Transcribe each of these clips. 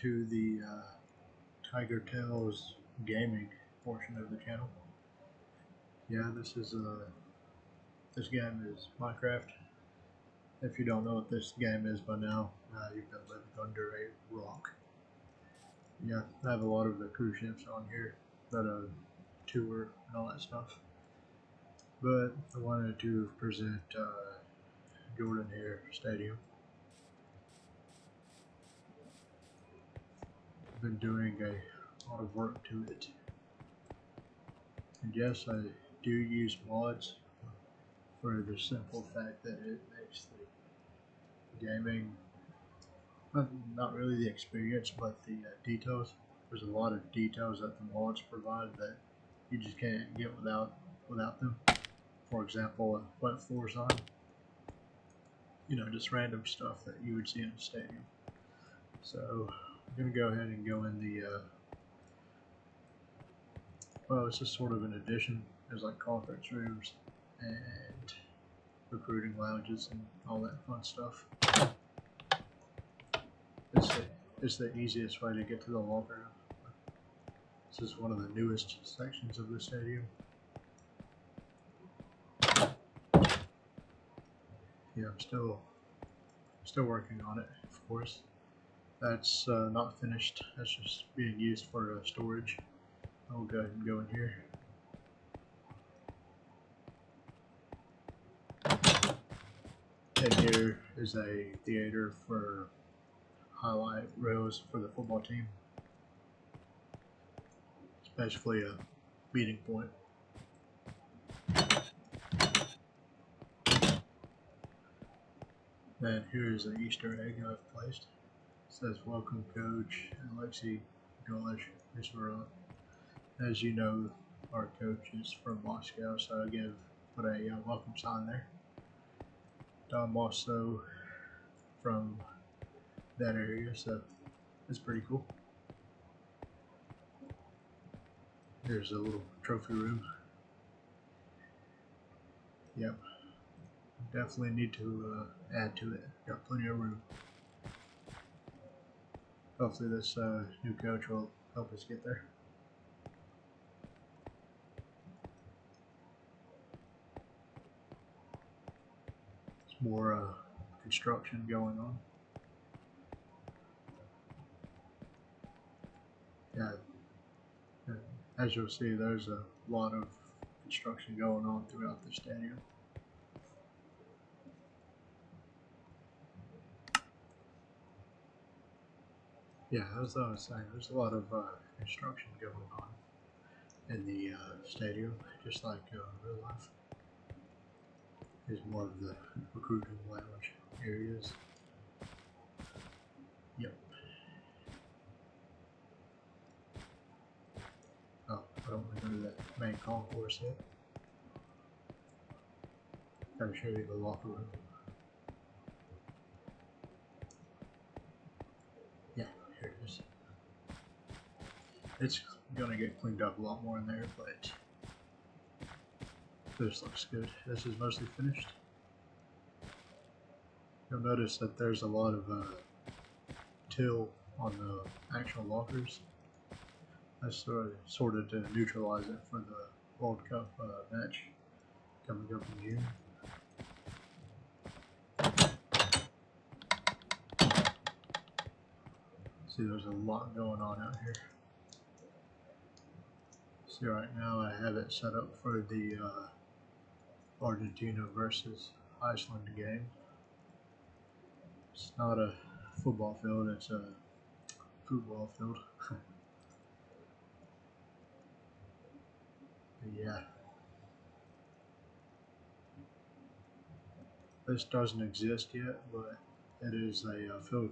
to the Tiger Tales gaming portion of the channel. Yeah, this game is Minecraft. If you don't know what this game is by now, you've been living under a rock. Yeah, I have a lot of the cruise ships on here that tour and all that stuff. But I wanted to present Jordan-Hare Stadium. I've been doing a lot of work to it. And yes, I do use mods for the simple fact that it makes the gaming, not really the experience, but the details. There's a lot of details that the mods provide that you just can't get without them. For example, a wet floor sign. You know, just random stuff that you would see in a stadium. So I'm gonna go ahead and go in the well, it's just sort of an addition. There's like conference rooms and recruiting lounges and all that fun stuff. It's the easiest way to get to the locker room. This is one of the newest sections of the stadium. Yeah, I'm still working on it, of course. That's not finished. That's just being used for storage. I'll go ahead and go in here. And here is a theater for highlight reels for the football team. It's basically a meeting point. And here's an Easter egg I've placed. It says, "Welcome, Coach Alexei Golish." As you know, our coach is from Moscow, so I put a welcome sign there. I'm also from that area, so it's pretty cool. There's a little trophy room. Yep, definitely need to add to it. Got plenty of room. Hopefully this new coach will help us get there. There's more construction going on. Yeah, as you'll see, there's a lot of construction going on throughout the stadium. Yeah, as I was saying, there's a lot of construction going on in the stadium, just like real life. Here's more of the recruiting lounge areas. Yep. Oh, I don't want to go to that main concourse yet. Gotta show you the locker room. Yeah, here it is. It's gonna get cleaned up a lot more in there, but this looks good. This is mostly finished. You'll notice that there's a lot of till on the actual lockers. That's sort of to neutralize it for the World Cup match coming up in June. See, there's a lot going on out here. See, right now I have it set up for the Argentina versus Iceland game. It's not a football field, it's a football field. Yeah. This doesn't exist yet, but it is a field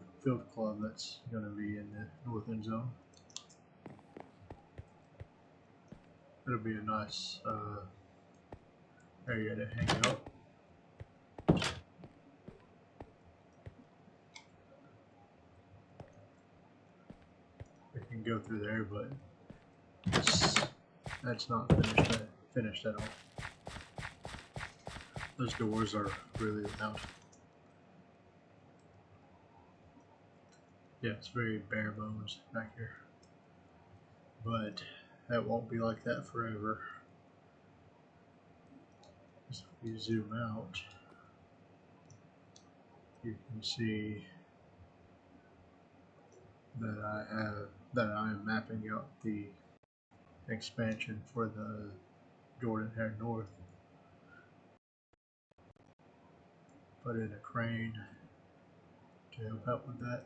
club that's going to be in the north end zone. It'll be a nice area to hang out. We can go through there, but that's not finished at all. Those doors are really loud. Yeah, it's very bare bones back here. But that won't be like that forever. If you zoom out, you can see that I am mapping out the expansion for the Jordan-Hare North. Put in a crane to help out with that.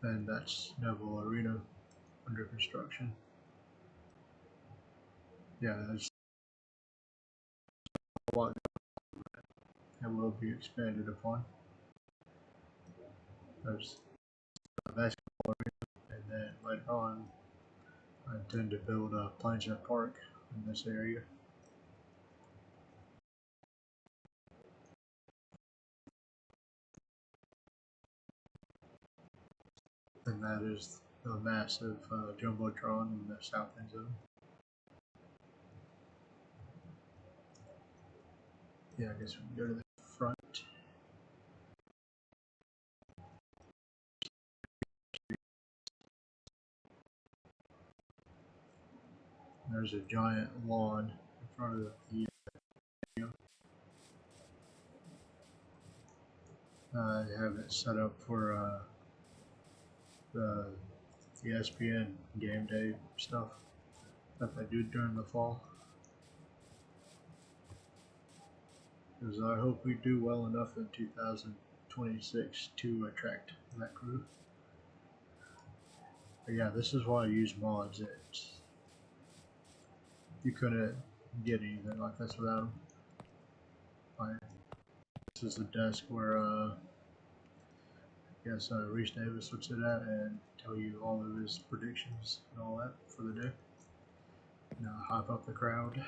And that's Neville Arena under construction. Yeah, there's a lot that will be expanded upon. There's a basketball arena, and then later on, I intend to build a Plains Park in this area. And that is the massive jumbotron in the south end zone. Yeah, I guess we can go to the front. There's a giant lawn in front of the stadium. I have it set up for the ESPN game day stuff that they do during the fall. Because I hope we do well enough in 2026 to attract that crew. But yeah, this is why I use mods. You couldn't get anything like this without them. This is the desk where Reese Davis would sit at and tell you all of his predictions and all that for the day. Now hype up the crowd.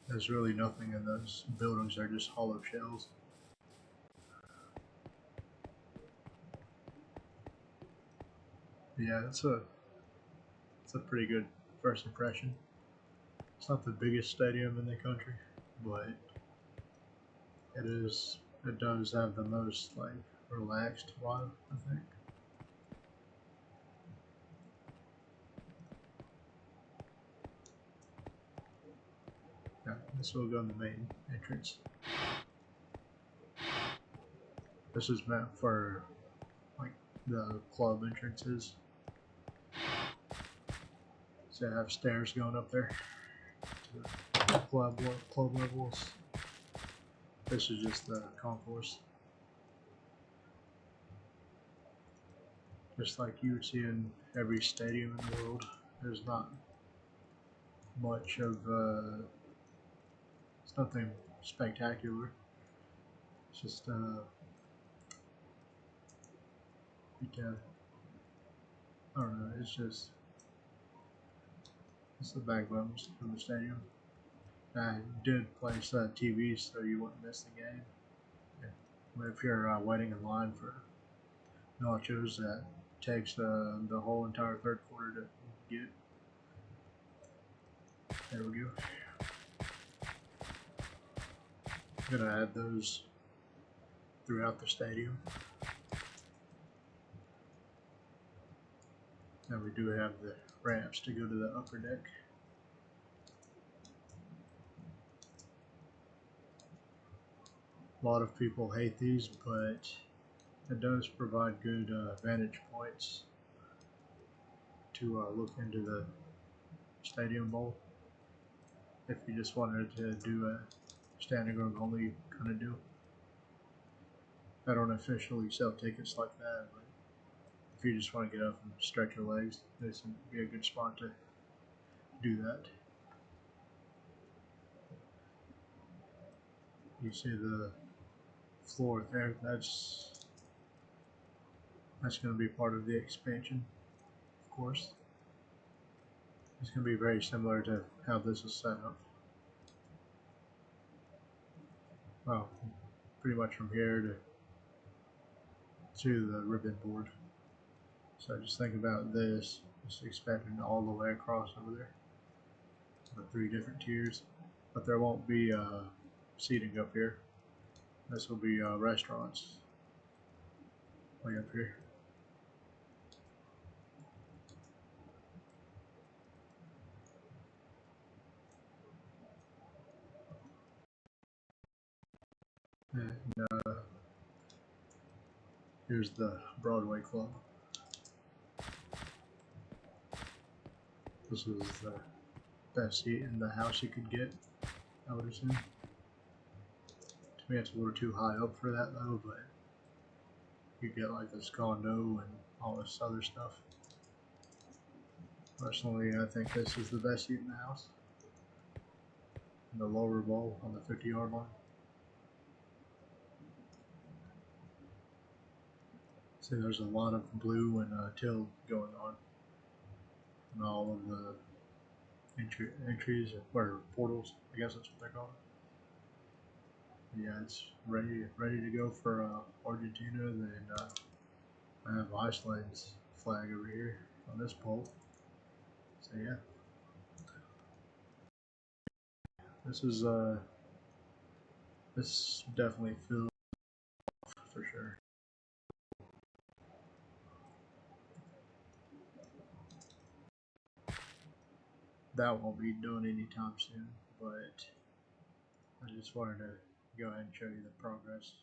There's really nothing in those buildings, they're just hollow shells. Yeah, it's a pretty good first impression. It's not the biggest stadium in the country, but it does have the most like relaxed vibe, I think. Yeah, this will go in the main entrance. This is meant for like the club entrances. So I have stairs going up there to the club levels. This is just the concourse. Just like you would see in every stadium in the world. There's not much of it's nothing spectacular. It's just I don't know, it's the backbones of the stadium. I did place TV so you wouldn't miss the game. If you're waiting in line for nachos, that takes the whole entire third quarter to get. There we go. I'm gonna add those throughout the stadium. And we do have the ramps to go to the upper deck. A lot of people hate these, but it does provide good vantage points to look into the stadium bowl. If you just wanted to do a standing room only kind of deal. I don't officially sell tickets like that, but if you just want to get up and stretch your legs, this would be a good spot to do that. You see the floor there, that's going to be part of the expansion, of course. It's going to be very similar to how this is set up. Well, pretty much from here to the ribbon board. So just think about this. It's expanding all the way across over there. The 3 different tiers, but there won't be seating up here. This will be restaurants way up here. And here's the Broadway Club. This is the best seat in the house you could get, I would assume. To me, it's a little too high up for that though, but you get like this condo and all this other stuff. Personally, I think this is the best seat in the house. In the lower bowl on the 50-yard line. See, there's a lot of blue and teal going on. And all of the entries or portals, I guess that's what they're called. Yeah, it's ready to go for Argentina. Then I have Iceland's flag over here on this pole. So yeah, this definitely feels for sure. That won't be done anytime soon, but I just wanted to go ahead and show you the progress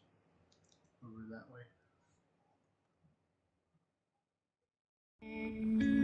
over that way.